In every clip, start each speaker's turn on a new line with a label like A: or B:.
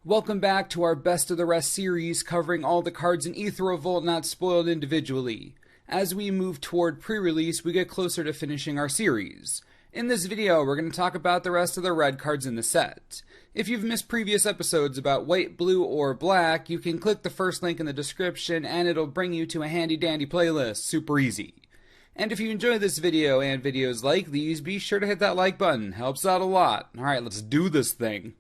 A: Welcome back to our Best of the Rest series covering all the cards in Aether Revolt not spoiled individually. As we move toward pre-release, we get closer to finishing our series. In this video, we're going to talk about the rest of the red cards in the set. If you've missed previous episodes about white, blue, or black, you can click the first link in the description and it'll bring you to a handy-dandy playlist, super easy. And if you enjoy this video and videos like these, be sure to hit that like button, helps out a lot. Alright, let's do this thing.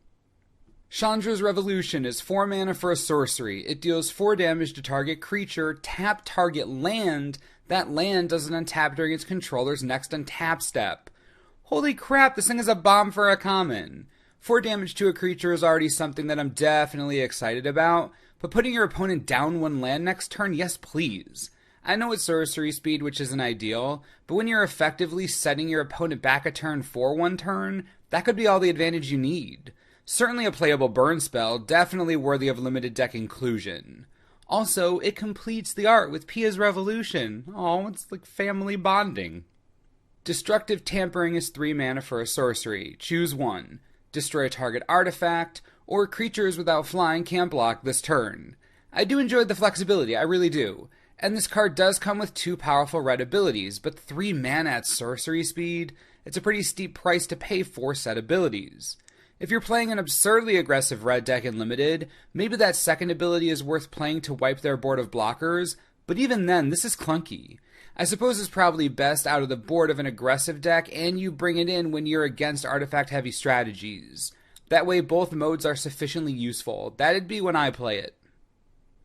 A: Chandra's Revolution is 4 mana for a sorcery. It deals 4 damage to target creature, tap target land. That land doesn't untap during its controller's next untap step. Holy crap, this thing is a bomb for a common. 4 damage to a creature is already something that I'm definitely excited about, but putting your opponent down 1 land next turn, yes please. I know it's sorcery speed, which isn't ideal, but when you're effectively setting your opponent back a turn for 1 turn, that could be all the advantage you need. Certainly a playable burn spell, definitely worthy of limited deck inclusion. Also, it completes the art with Pia's Revolution. Oh, it's like family bonding. Destructive Tampering is 3 mana for a sorcery. Choose 1. Destroy a target artifact, or creatures without flying can't block this turn. I do enjoy the flexibility, I really do. And this card does come with 2 powerful red abilities, but 3 mana at sorcery speed? It's a pretty steep price to pay for said abilities. If you're playing an absurdly aggressive red deck in Limited, maybe that second ability is worth playing to wipe their board of blockers, but even then, this is clunky. I suppose it's probably best out of the board of an aggressive deck, and you bring it in when you're against artifact-heavy strategies. That way both modes are sufficiently useful. That'd be when I play it.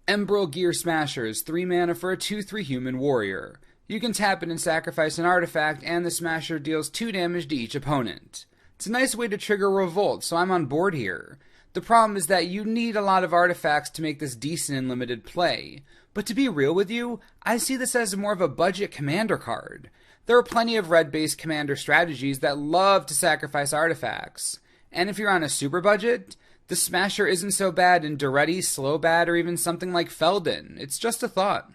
A: Emerald Gear Smashers, 3 mana for a 2/3 human warrior. You can tap it and sacrifice an artifact, and the Smasher deals 2 damage to each opponent. It's a nice way to trigger Revolt, so I'm on board here. The problem is that you need a lot of artifacts to make this decent in limited play. But to be real with you, I see this as more of a budget commander card. There are plenty of red-based commander strategies that love to sacrifice artifacts. And if you're on a super budget, the Smasher isn't so bad in Duretti, Slowbad, or even something like Feldon. It's just a thought.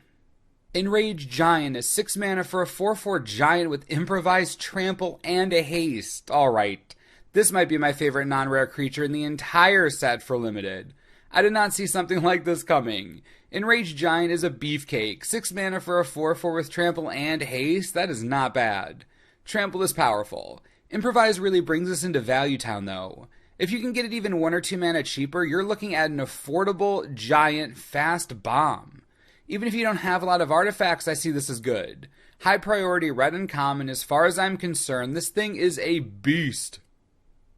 A: Enraged Giant is 6 mana for a 4/4 giant with improvised trample and a haste. Alright, this might be my favorite non-rare creature in the entire set for Limited. I did not see something like this coming. Enraged Giant is a beefcake. 6 mana for a 4/4 with trample and haste? That is not bad. Trample is powerful. Improvise really brings us into Value Town though. If you can get it even 1 or 2 mana cheaper, you're looking at an affordable, giant, fast bomb. Even if you don't have a lot of artifacts, I see this as good. High priority red and common, as far as I'm concerned, this thing is a beast.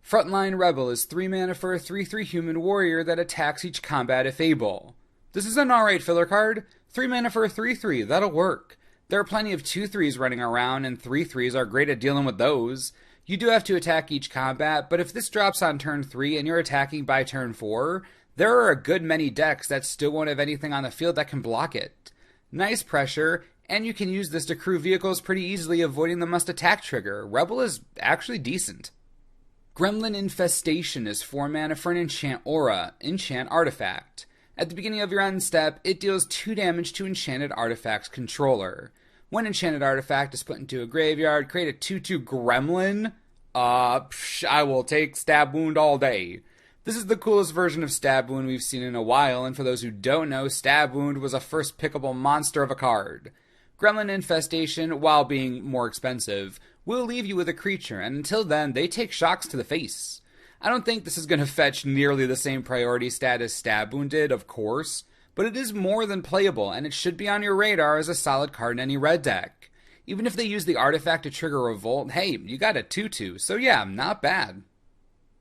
A: Frontline Rebel is 3 mana for a 3/3 human warrior that attacks each combat if able. This is an alright filler card. 3 mana for a 3/3, that'll work. There are plenty of 2/3s running around, and 3/3s are great at dealing with those. You do have to attack each combat, but if this drops on turn 3 and you're attacking by turn 4, there are a good many decks that still won't have anything on the field that can block it. Nice pressure, and you can use this to crew vehicles pretty easily, avoiding the must-attack trigger. Rebel is actually decent. Gremlin Infestation is 4 mana for an enchant aura, enchant artifact. At the beginning of your end step, it deals 2 damage to enchanted artifact's controller. When enchanted artifact is put into a graveyard, create a 2/2 gremlin. I will take Stab Wound all day. This is the coolest version of Stab Wound we've seen in a while, and for those who don't know, Stab Wound was a first pickable monster of a card. Gremlin Infestation, while being more expensive, will leave you with a creature, and until then, they take shocks to the face. I don't think this is going to fetch nearly the same priority stat as Stab Wound did, of course, but it is more than playable, and it should be on your radar as a solid card in any red deck. Even if they use the artifact to trigger Revolt, hey, you got a 2/2, so yeah, not bad.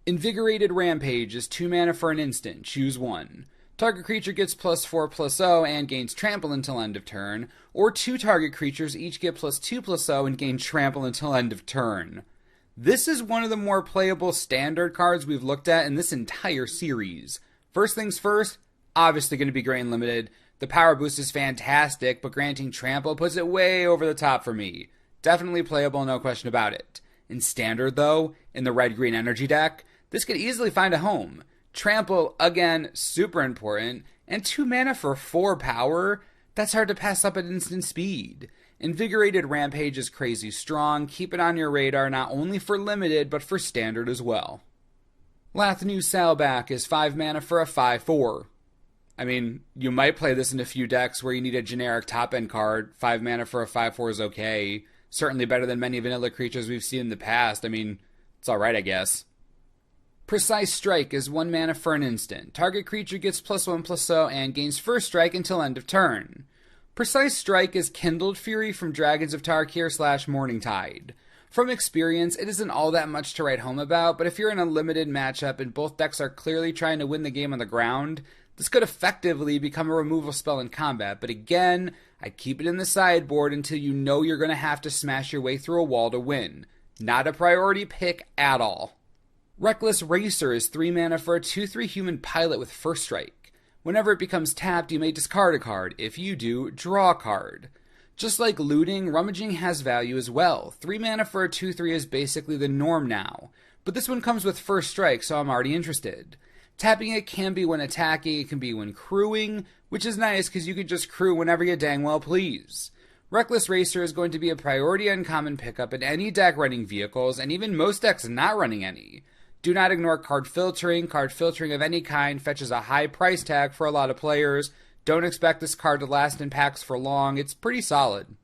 A: Invigorated Rampage is 2 mana for an instant. Choose 1. Target creature gets +4/+0 and gains trample until end of turn, or 2 target creatures each get +2/+0 and gain trample until end of turn. This is one of the more playable standard cards we've looked at in this entire series. First things first, obviously going to be great in Limited. The power boost is fantastic, but granting trample puts it way over the top for me. Definitely playable, no question about it. In Standard though, in the red-green energy deck, this could easily find a home. Trample, again, super important, and 2 mana for 4 power, that's hard to pass up at instant speed. Invigorated Rampage is crazy strong, keep it on your radar not only for Limited, but for Standard as well. Lathnu Sailback is 5 mana for a 5/4. I mean, you might play this in a few decks where you need a generic top-end card. 5 mana for a 5/4 is okay. Certainly better than many vanilla creatures we've seen in the past. I mean, it's alright, I guess. Precise Strike is 1 mana for an instant. Target creature gets +1/+0 and gains first strike until end of turn. Precise Strike is Kindled Fury from Dragons of Tarkir / Morningtide. From experience, it isn't all that much to write home about, but if you're in a limited matchup and both decks are clearly trying to win the game on the ground, this could effectively become a removal spell in combat. But again, I keep it in the sideboard until you know you're going to have to smash your way through a wall to win. Not a priority pick at all. Reckless Racer is 3 mana for a 2/3 human pilot with first strike. Whenever it becomes tapped, you may discard a card. If you do, draw a card. Just like looting, rummaging has value as well. 3 mana for a 2/3 is basically the norm now. But this one comes with first strike, so I'm already interested. Tapping it can be when attacking, it can be when crewing, which is nice because you can just crew whenever you dang well please. Reckless Racer is going to be a priority uncommon pickup in any deck running vehicles, and even most decks not running any. Do not ignore card filtering. Card filtering of any kind fetches a high price tag for a lot of players. Don't expect this card to last in packs for long. It's pretty solid.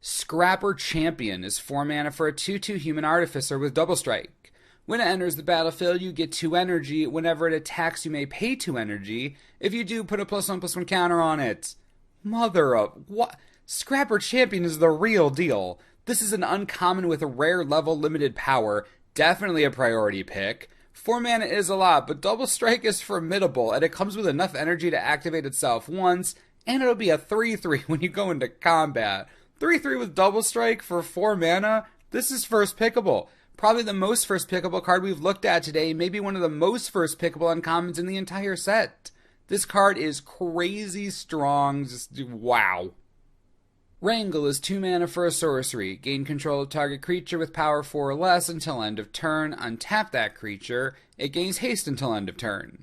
A: Scrapper Champion is 4 mana for a 2/2 human artificer with double strike. When it enters the battlefield, you get 2 energy. Whenever it attacks, you may pay 2 energy. If you do, put a +1/+1 counter on it. Mother of what? Scrapper Champion is the real deal. This is an uncommon with a rare level limited power. Definitely a priority pick. 4 mana is a lot, but double strike is formidable, and it comes with enough energy to activate itself once, and it'll be a 3/3 when you go into combat. 3/3 with double strike for 4 mana? This is first pickable. Probably the most first pickable card we've looked at today, maybe one of the most first pickable uncommons in the entire set. This card is crazy strong, just wow. Wrangle is 2 mana for a sorcery. Gain control of target creature with power 4 or less until end of turn. Untap that creature. It gains haste until end of turn.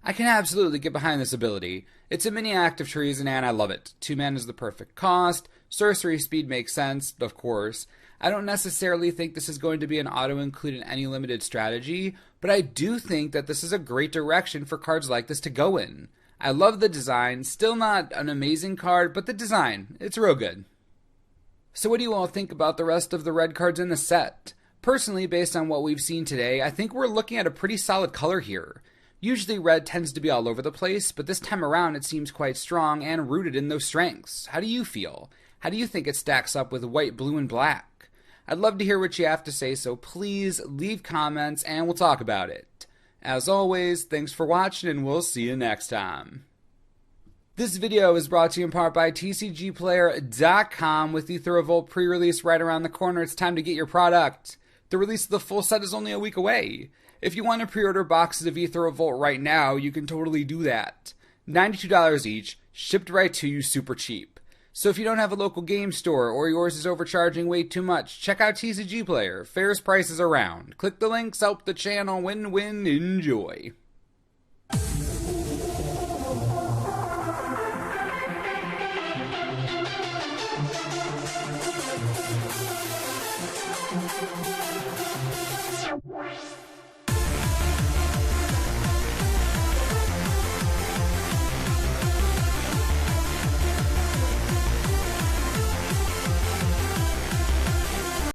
A: I can absolutely get behind this ability. It's a mini active treason and I love it. 2 mana is the perfect cost. Sorcery speed makes sense, of course. I don't necessarily think this is going to be an auto-include in any limited strategy, but I do think that this is a great direction for cards like this to go in. I love the design. Still not an amazing card, but the design, it's real good. So what do you all think about the rest of the red cards in the set? Personally, based on what we've seen today, I think we're looking at a pretty solid color here. Usually red tends to be all over the place, but this time around it seems quite strong and rooted in those strengths. How do you feel? How do you think it stacks up with white, blue, and black? I'd love to hear what you have to say, so please leave comments and we'll talk about it. As always, thanks for watching and we'll see you next time. This video is brought to you in part by TCGplayer.com. With Aether Revolt pre-release right around the corner, it's time to get your product. The release of the full set is only a week away. If you want to pre-order boxes of Aether Revolt right now, you can totally do that. $92 each, shipped right to you super cheap. So if you don't have a local game store or yours is overcharging way too much, check out TCG Player. Fairest prices around. Click the links, help the channel, win-win, enjoy.